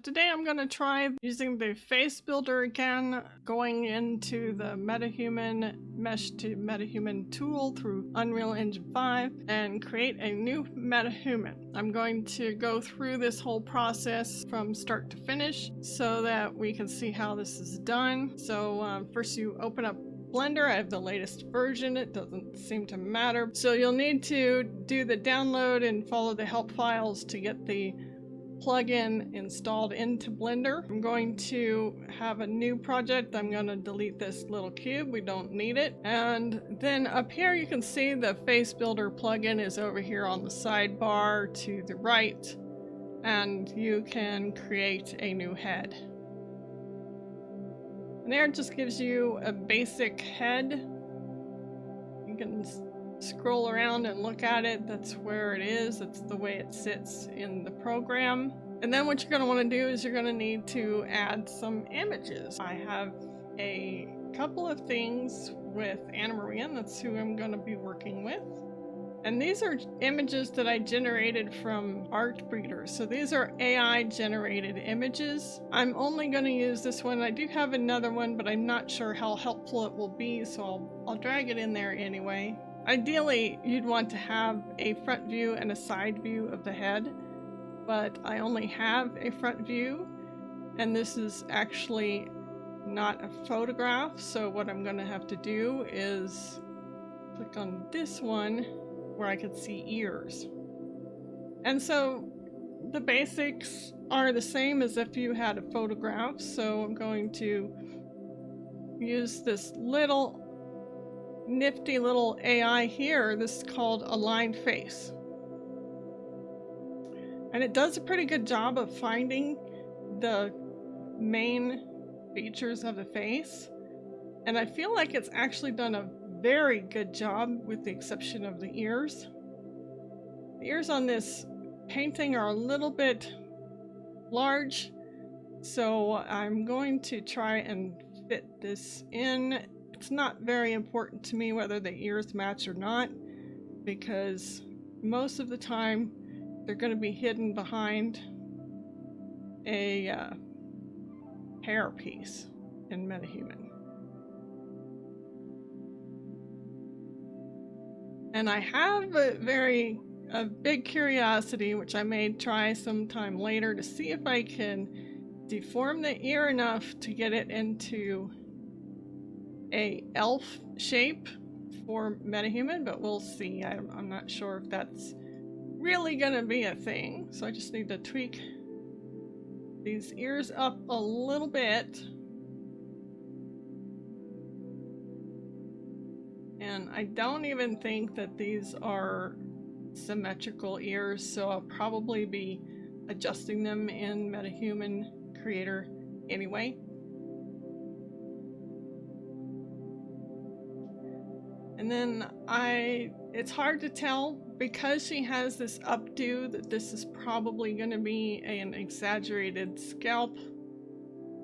today I'm going to try using the FaceBuilder again, going into the MetaHuman Mesh to MetaHuman tool through Unreal Engine 5 and create a new MetaHuman. I'm going to go through this whole process from start to finish so that we can see how this is done. So first you open up Blender. I have the latest version. It doesn't seem to matter. So you'll need to do the download and follow the help files to get the plugin installed into Blender. I'm going to have a new project. I'm going to delete this little cube. We don't need it. And then up here you can see the FaceBuilder plugin is over here on the sidebar to the right, and you can create a new head. And there it just gives you a basic head. You can scroll around and look at it. That's where it is. That's the way it sits in the program. And then what you're going to want to do is you're going to need to add some images. I have a couple of things with Anna Maria, and that's who I'm going to be working with. And these are images that I generated from Artbreeder. So these are AI generated images. I'm only going to use this one. I do have another one, but I'm not sure how helpful it will be, so I'll drag it in there anyway. Ideally, you'd want to have a front view and a side view of the head, but I only have a front view, and this is actually not a photograph. So what I'm going to have to do is click on this one where I can see ears. And so the basics are the same as if you had a photograph. So I'm going to use this little nifty little AI here. This is called Align Face. And it does a pretty good job of finding the main features of the face. And I feel like it's actually done a very good job, with the exception of the ears. The ears on this painting are a little bit large, so I'm going to try and fit this in. It's not very important to me whether the ears match or not, because most of the time they're going to be hidden behind a hair piece in MetaHuman. And I have a big curiosity, which I may try sometime later, to see if I can deform the ear enough to get it into a elf shape for MetaHuman, but we'll see. I'm not sure if that's really gonna be a thing. So I just need to tweak these ears up a little bit. And I don't even think that these are symmetrical ears, so I'll probably be adjusting them in MetaHuman Creator anyway. And then it's hard to tell, because she has this updo, that this is probably going to be an exaggerated scalp.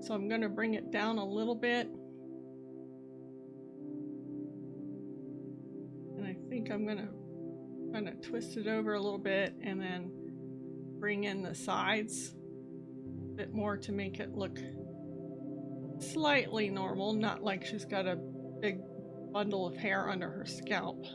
So I'm going to bring it down a little bit. I think I'm gonna kind of twist it over a little bit and then bring in the sides a bit more to make it look slightly normal, not like she's got a big bundle of hair under her scalp.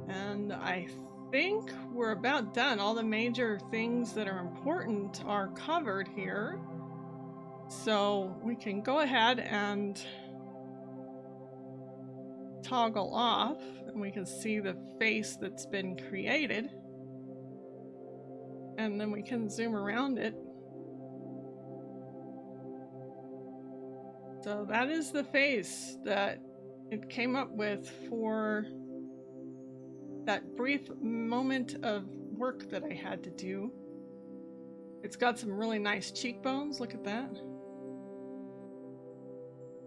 And I think we're about done. All the major things that are important are covered here, so we can go ahead and toggle off, and we can see the face that's been created, and then we can zoom around it. So that is the face that it came up with for that brief moment of work that I had to do. It's got some really nice cheekbones, look at that.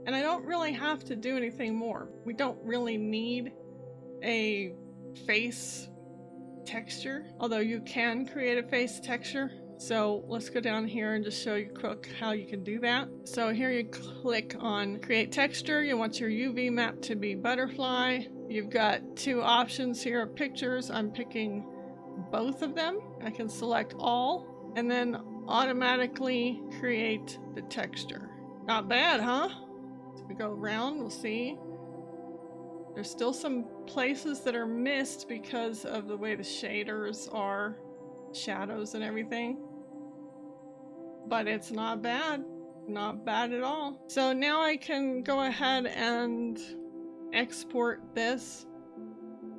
And I don't really have to do anything more. We don't really need a face texture, although you can create a face texture. So let's go down here and just show you quick how you can do that. So here you click on create texture. You want your UV map to be butterfly. You've got two options here of pictures. I'm picking both of them. I can select all and then automatically create the texture. Not bad, huh? As we go around, we'll see. There's still some places that are missed because of the way the shaders are, shadows and everything. But it's not bad. Not bad at all. So now I can go ahead and export this.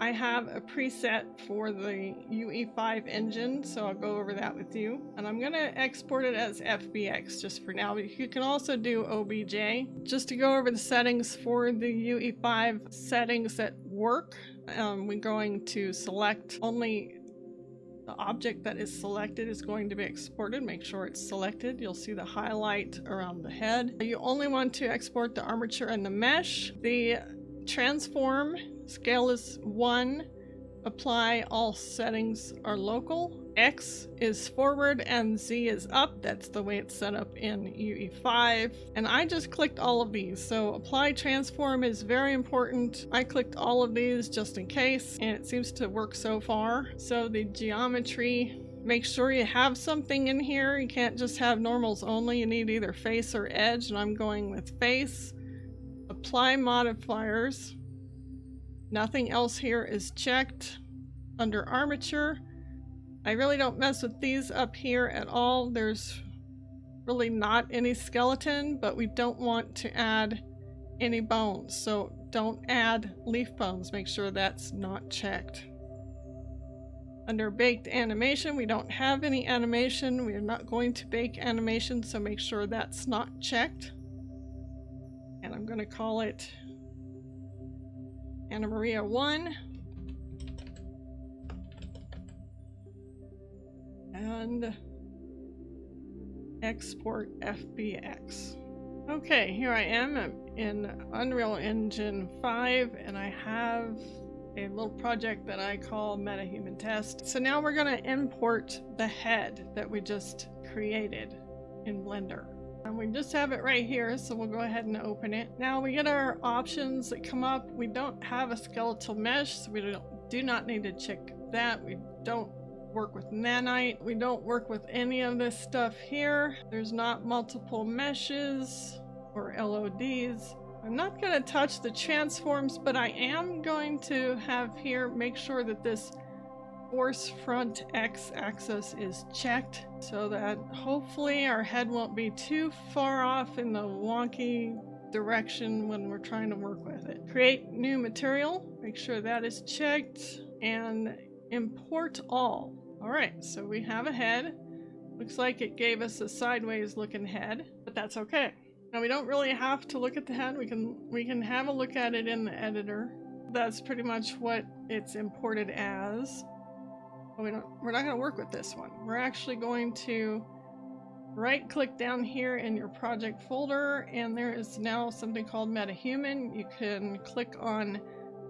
I have a preset for the UE5 engine, so I'll go over that with you. And I'm gonna export it as FBX just for now. You can also do OBJ. Just to go over the settings for the UE5 settings that work, we're going to select only the object that is selected is going to be exported. Make sure it's selected. You'll see the highlight around the head. You only want to export the armature and the mesh. The transform scale is 1. Apply all settings are local. X is forward and Z is up. That's the way it's set up in UE5. And I just clicked all of these. So apply transform is very important. I clicked all of these just in case, and it seems to work so far. So the geometry, make sure you have something in here. You can't just have normals only. You need either face or edge, and I'm going with face. Apply modifiers. Nothing else here is checked. Under armature, I really don't mess with these up here at all. There's really not any skeleton, but we don't want to add any bones. So don't add leaf bones. Make sure that's not checked. Under baked animation, we don't have any animation. We are not going to bake animation, so make sure that's not checked. And I'm going to call it Anna Maria 1. And export FBX. Okay, here I am. I'm in Unreal Engine 5, and I have a little project that I call MetaHuman Test. So now we're going to import the head that we just created in Blender. And we just have it right here, so we'll go ahead and open it. Now we get our options that come up. We don't have a skeletal mesh, so we do not need to check that. We don't work with nanite. We don't work with any of this stuff here. There's not multiple meshes or LODs. I'm not going to touch the transforms, but I am going to have here make sure that this force front X axis is checked so that hopefully our head won't be too far off in the wonky direction when we're trying to work with it. Create new material, make sure that is checked, and import all. All right, so we have a head. Looks like it gave us a sideways looking head, but that's okay. Now we don't really have to look at the head. We can have a look at it in the editor. That's pretty much what it's imported as. But we're not going to work with this one. We're actually going to right click down here in your project folder, and there is now something called MetaHuman. You can click on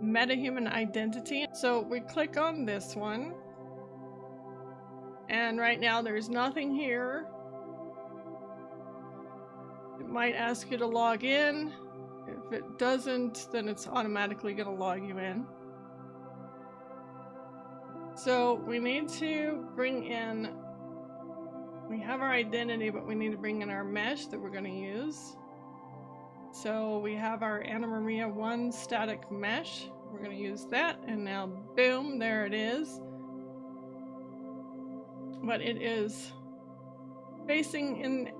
MetaHuman Identity. So we click on this one, and right now there's nothing here. It might ask you to log in. If it doesn't, then it's automatically going to log you in. So we need to bring in, we have our identity, but we need to bring in our mesh that we're going to use. So we have our Anna Maria 1 static mesh. We're going to use that, and now boom, there it is. But it is facing in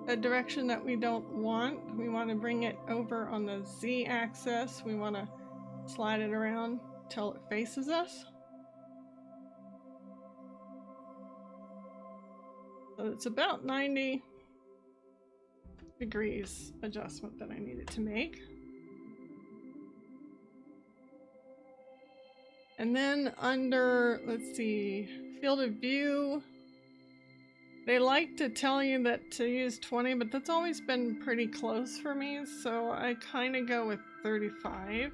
a direction that we don't want. We want to bring it over on the Z axis. We want to slide it around till it faces us. So it's about 90 degrees adjustment that I needed to make. And then under, let's see, field of view, they like to tell you that to use 20, but that's always been pretty close for me, so I kind of go with 35.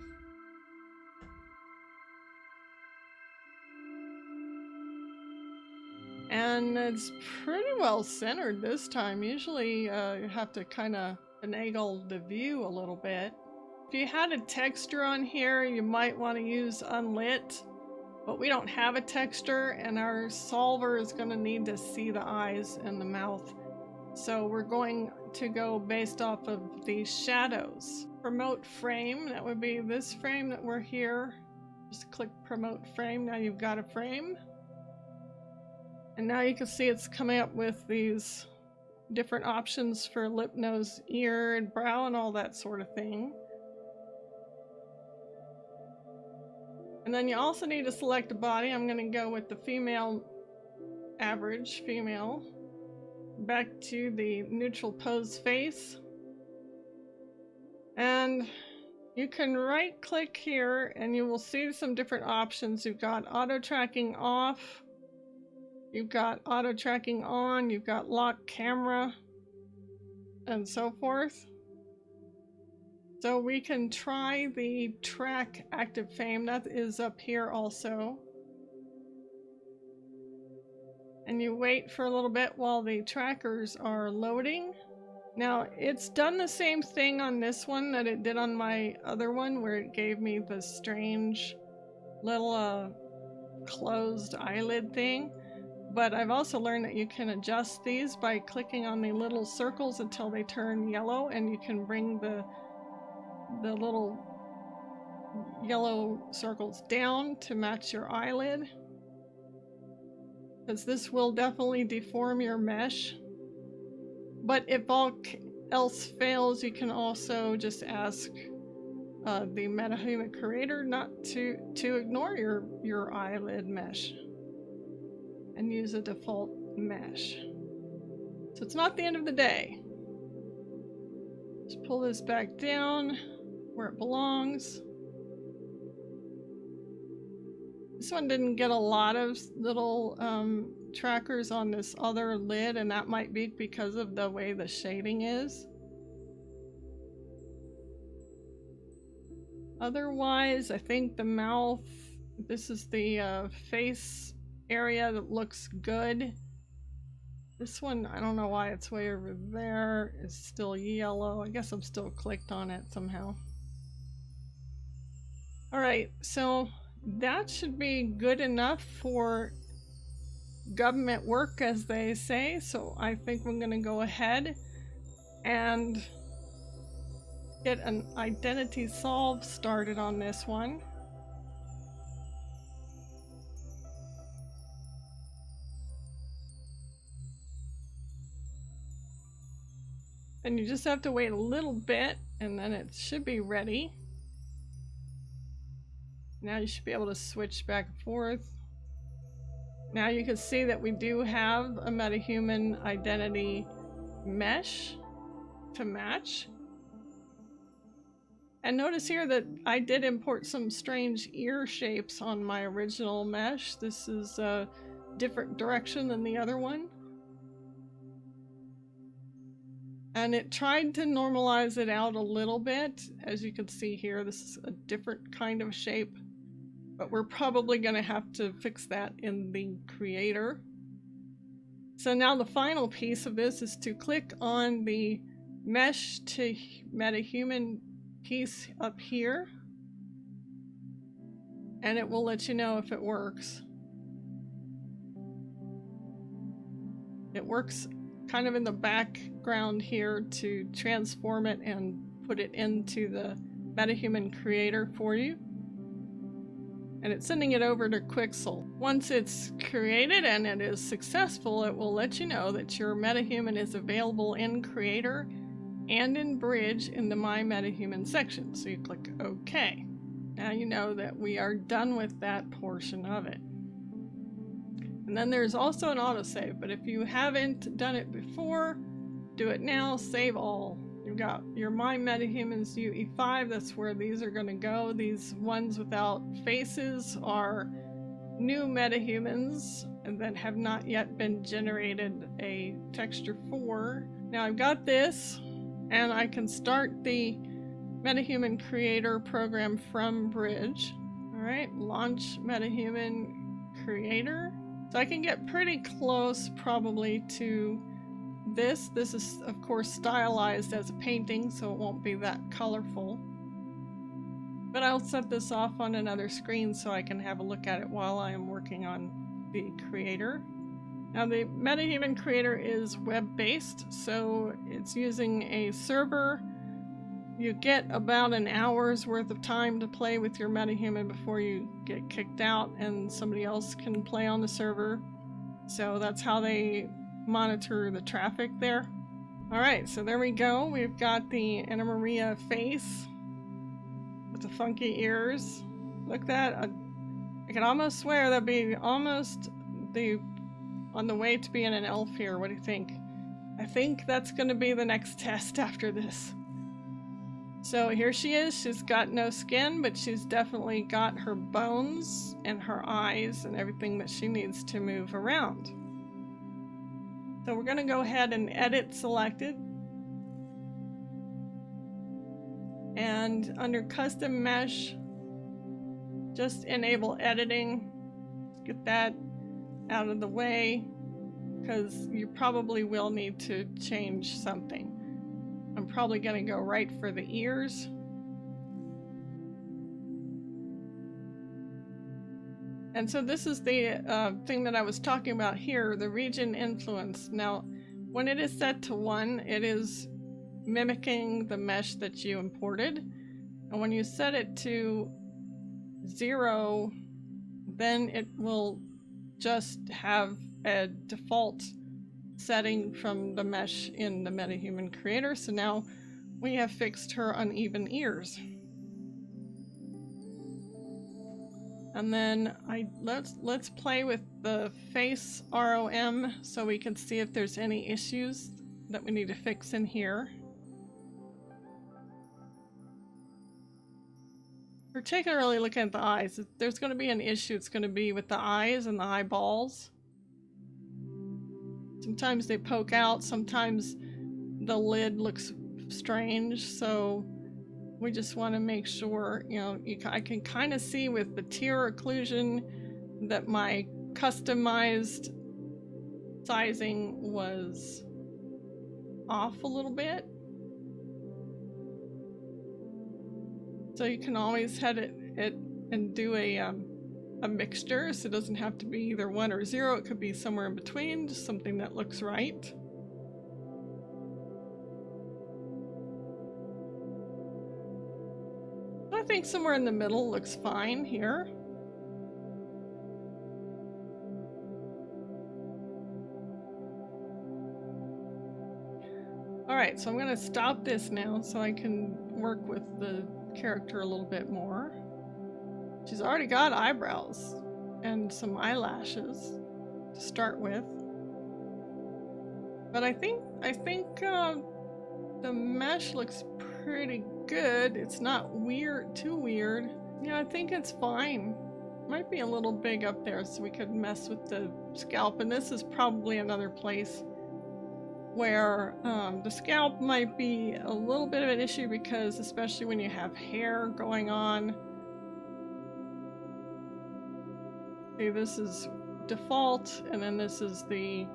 And it's pretty well centered this time. Usually you have to kind of finagle the view a little bit. If you had a texture on here, you might want to use unlit, but we don't have a texture, and our solver is going to need to see the eyes and the mouth. So we're going to go based off of the shadows. Promote frame, that would be this frame that we're here. Just click promote frame. Now you've got a frame. And now you can see it's coming up with these different options for lip, nose, ear, and brow, and all that sort of thing. And then you also need to select a body. I'm going to go with the female, average female. Back to the neutral pose face. And you can right click here and you will see some different options. You've got auto tracking off, you've got auto tracking on, you've got lock camera, and so forth. So we can try the track active frame, that is up here also. And you wait for a little bit while the trackers are loading. Now it's done the same thing on this one that it did on my other one, where it gave me the strange little closed eyelid thing. But I've also learned that you can adjust these by clicking on the little circles until they turn yellow, and you can bring the little yellow circles down to match your eyelid, because this will definitely deform your mesh. But if all else fails, you can also just ask the MetaHuman creator not to ignore your eyelid mesh and use a default mesh. So it's not the end of the day. Just pull this back down where it belongs. This one didn't get a lot of little trackers on this other lid, and that might be because of the way the shading is. Otherwise, I think the mouth, this is the face area that looks good. This one, I don't know why it's way over there. It's still yellow. I guess I'm still clicked on it somehow. Alright, so that should be good enough for government work, as they say. So I think we're going to go ahead and get an identity solve started on this one. And you just have to wait a little bit and then it should be ready. Now you should be able to switch back and forth. Now you can see that we do have a MetaHuman identity mesh to match. And notice here that I did import some strange ear shapes on my original mesh. This is a different direction than the other one. And it tried to normalize it out a little bit. As you can see here, this is a different kind of shape. But we're probably going to have to fix that in the creator. So now the final piece of this is to click on the mesh to MetaHuman piece up here. And it will let you know if it works. It works kind of in the background here to transform it and put it into the MetaHuman creator for you. And it's sending it over to Quixel. Once it's created and it is successful, it will let you know that your MetaHuman is available in Creator and in Bridge in the My MetaHuman section. So you click OK. Now you know that we are done with that portion of it. And then there's also an autosave, but if you haven't done it before, do it now, save all. You've got your My MetaHumans UE5, that's where these are going to go. These ones without faces are new MetaHumans that have not yet been generated a texture for. Now I've got this, and I can start the MetaHuman Creator program from Bridge. Alright, launch MetaHuman Creator. So I can get pretty close probably to this. This is of course stylized as a painting, so it won't be that colorful. But I'll set this off on another screen so I can have a look at it while I am working on the creator. Now the MetaHuman creator is web-based, so it's using a server. You get about an hour's worth of time to play with your MetaHuman before you get kicked out and somebody else can play on the server. So that's how they monitor the traffic there. Alright, so there we go. We've got the Anna Maria face with the funky ears. Look at that. I can almost swear that'd be almost on the way to being an elf here. What do you think? I think that's going to be the next test after this. So here she is. She's got no skin, but she's definitely got her bones and her eyes and everything that she needs to move around. So we're going to go ahead and edit selected. And under custom mesh, just enable editing. Get that out of the way because you probably will need to change something. I'm probably going to go right for the ears. And so this is the thing that I was talking about here, the region influence. Now, when it is set to 1, it is mimicking the mesh that you imported. And when you set it to 0, then it will just have a default setting from the mesh in the MetaHuman creator. So now we have fixed her uneven ears. And then let's play with the face ROM so we can see if there's any issues that we need to fix in here. Particularly looking at the eyes, if there's going to be an issue, it's going to be with the eyes and the eyeballs. Sometimes they poke out, sometimes the lid looks strange, so we just want to make sure, you know, I can kind of see with the tear occlusion that my customized sizing was off a little bit. So you can always head it and do a mixture, so it doesn't have to be either 1 or 0. It could be somewhere in between, just something that looks right. I think somewhere in the middle looks fine here. Alright, so I'm going to stop this now so I can work with the character a little bit more. She's already got eyebrows and some eyelashes to start with. But I think the mesh looks pretty good. It's not weird, too weird. Yeah, I think it's fine. Might be a little big up there, so we could mess with the scalp. And this is probably another place where the scalp might be a little bit of an issue, because especially when you have hair going on. See, this is default, and then this is the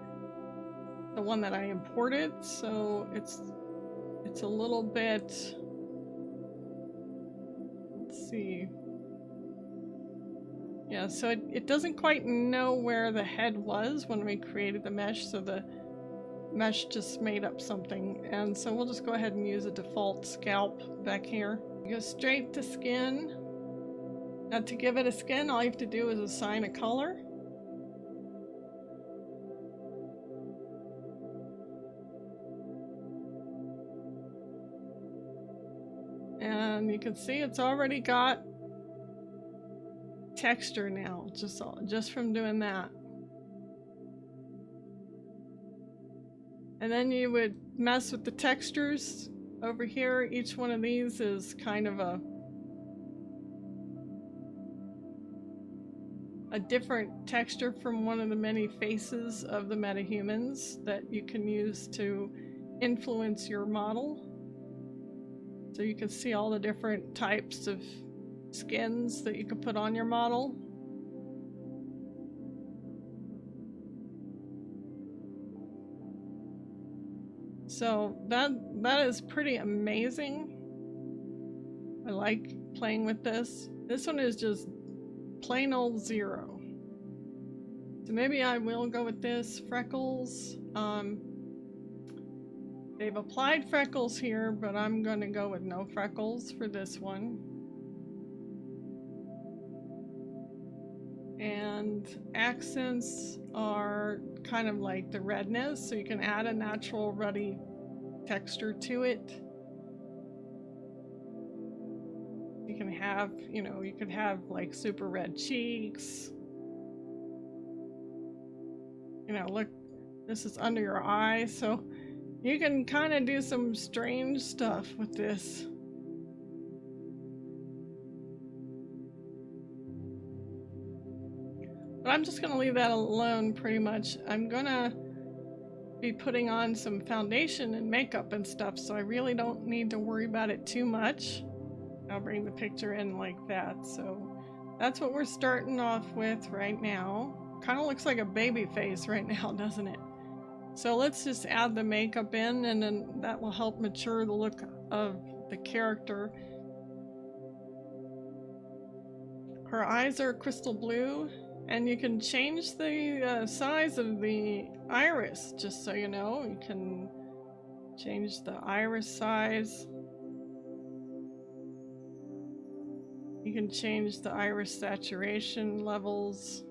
one that I imported, so it's a little bit, let's see. Yeah, so it doesn't quite know where the head was when we created the mesh, so the mesh just made up something. And so we'll just go ahead and use a default scalp back here. Go straight to skin. Now to give it a skin, all you have to do is assign a color. And you can see it's already got texture now, just from doing that. And then you would mess with the textures over here. Each one of these is kind of a different texture from one of the many faces of the MetaHumans that you can use to influence your model. So you can see all the different types of skins that you can put on your model. So that is pretty amazing. I like playing with this. This one is just plain old 0. So maybe I will go with this. Freckles. They've applied freckles here, but I'm gonna go with no freckles for this one. And accents are kind of like the redness, so you can add a natural ruddy texture to it. You can have, you could have like super red cheeks. Look, this is under your eye, so you can kind of do some strange stuff with this. But I'm just gonna leave that alone pretty much. I'm gonna be putting on some foundation and makeup and stuff, so I really don't need to worry about it too much. I'll bring the picture in like that. So that's what we're starting off with right now. Kind of looks like a baby face right now, doesn't it? So let's just add the makeup in, and then that will help mature the look of the character. Her eyes are crystal blue, and you can change the size of the iris, just so you know. You can change the iris size. You can change the iris saturation levels.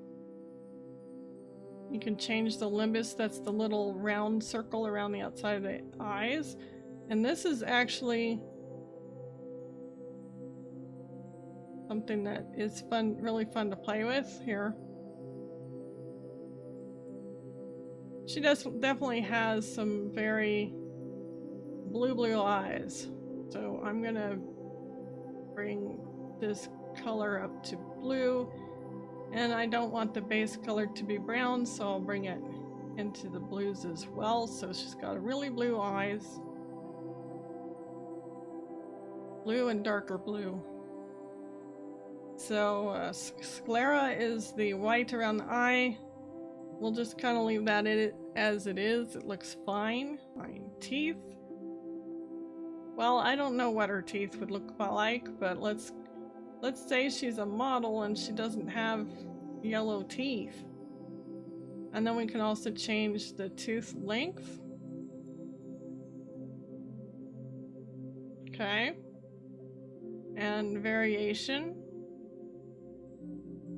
You can change the limbus, that's the little round circle around the outside of the eyes. And this is actually something that is fun, really fun to play with here. She definitely has some very blue eyes. So I'm gonna bring this color up to blue. And I don't want the base color to be brown, so I'll bring it into the blues as well. So she's got really blue eyes. Blue and darker blue. So sclera is the white around the eye. We'll just kind of leave that as it is. It looks fine. Fine. Teeth. Well, I don't know what her teeth would look like, but let's say she's a model and she doesn't have yellow teeth. And then we can also change the tooth length. Okay. And variation.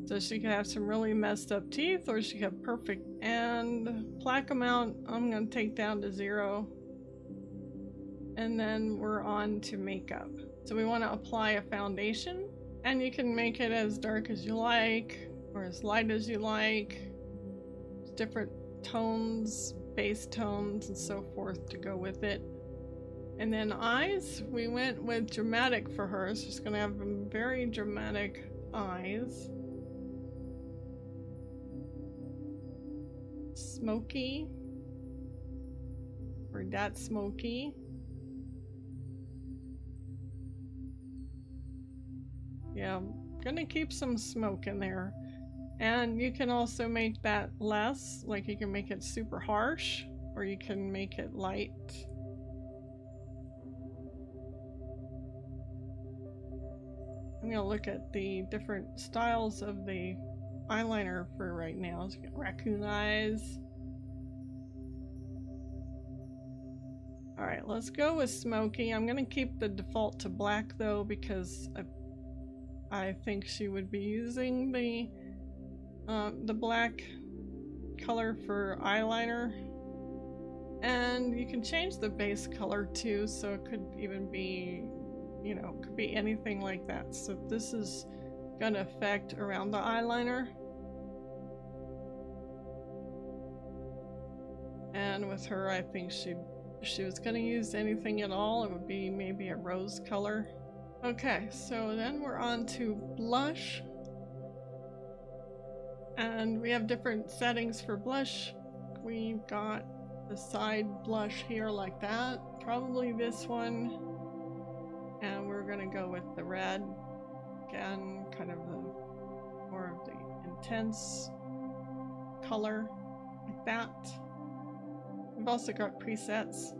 So she could have some really messed up teeth, or she could have perfect. And plaque amount, I'm going to take down to 0. And then we're on to makeup. So we want to apply a foundation. And you can make it as dark as you like, or as light as you like. There's different tones, base tones, and so forth to go with it. And then eyes, we went with dramatic for her. So she's going to have very dramatic eyes. Smoky, or that smoky. Yeah, I'm gonna keep some smoke in there. And you can also make that less, like you can make it super harsh, or you can make it light. I'm gonna look at the different styles of the eyeliner for right now. So you got raccoon eyes. Alright, let's go with smoky. I'm gonna keep the default to black though, because I think she would be using the black color for eyeliner. And you can change the base color too, so it could even be, could be anything like that. So this is gonna affect around the eyeliner. And with her, I think if she was gonna use anything at all, it would be maybe a rose color. Okay, so then we're on to blush. And we have different settings for blush. We've got the side blush here like that. Probably this one. And we're gonna go with the red. Again, kind of more of the intense color like that. We've also got presets.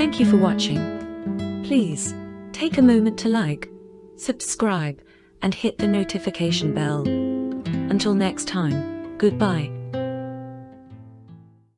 Thank you for watching. Please take a moment to like, subscribe, and hit the notification bell. Until next time, goodbye.